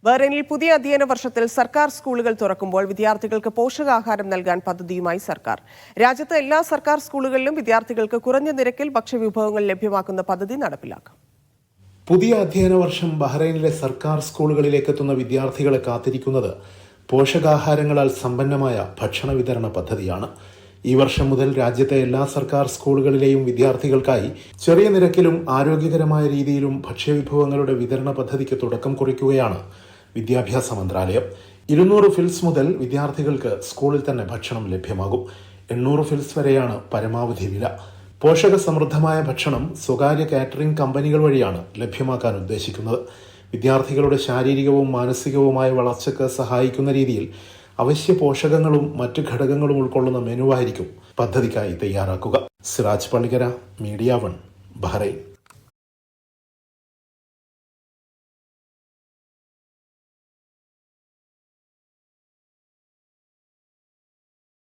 ബഹ്റൈനിൽ പുതിയ അധ്യയന വർഷത്തിൽ സർക്കാർ സ്കൂളുകൾ തുറക്കുമ്പോൾ വിദ്യാർത്ഥികൾക്ക് പോഷകാഹാരം നൽകാൻ പദ്ധതിയുമായി സർക്കാർ. രാജ്യത്തെ എല്ലാ സർക്കാർ സ്കൂളുകളിലും വിദ്യാർത്ഥികൾക്ക് കുറഞ്ഞ നിരക്കിൽ ഭക്ഷ്യവിഭവങ്ങൾ ലഭ്യമാക്കുന്ന പദ്ധതി നടപ്പിലാക്കും. പുതിയ അധ്യയന വർഷം ബഹ്റൈനിലെ സർക്കാർ സ്കൂളുകളിലേക്ക് എത്തുന്ന വിദ്യാർത്ഥികളെ കാത്തിരിക്കുന്നത് പോഷകാഹാരങ്ങളാൽ സമ്പന്നമായ ഭക്ഷണ വിതരണ പദ്ധതിയാണ്. ഈ വർഷം മുതൽ രാജ്യത്തെ എല്ലാ സർക്കാർ സ്കൂളുകളിലെയും വിദ്യാർത്ഥികൾക്കായി ചെറിയ നിരക്കിലും ആരോഗ്യകരമായ രീതിയിലും ഭക്ഷ്യവിഭവങ്ങളുടെ വിതരണ പദ്ധതിക്ക് തുടക്കം കുറിക്കുകയാണ് വിദ്യാഭ്യാസ മന്ത്രാലയം. 200 ഫിൽസ് മുതൽ വിദ്യാർത്ഥികൾക്ക് സ്കൂളിൽ തന്നെ ഭക്ഷണം ലഭ്യമാകും. 800 ഫിൽസ് വരെയാണ് പരമാവധി വില. പോഷക സമൃദ്ധമായ ഭക്ഷണം സ്വകാര്യ കാറ്ററിംഗ് കമ്പനികൾ വഴിയാണ് ലഭ്യമാക്കാൻ ഉദ്ദേശിക്കുന്നത്. വിദ്യാർത്ഥികളുടെ ശാരീരികവും മാനസികവുമായ വളർച്ചയ്ക്ക് സഹായിക്കുന്ന രീതിയിൽ അവശ്യ പോഷകങ്ങളും മറ്റു ഘടകങ്ങളും ഉൾക്കൊള്ളുന്ന മെനുവായിരിക്കും പദ്ധതിക്കായി തയ്യാറാക്കുക. Siraj Pallikkara, media 1, Bahrain.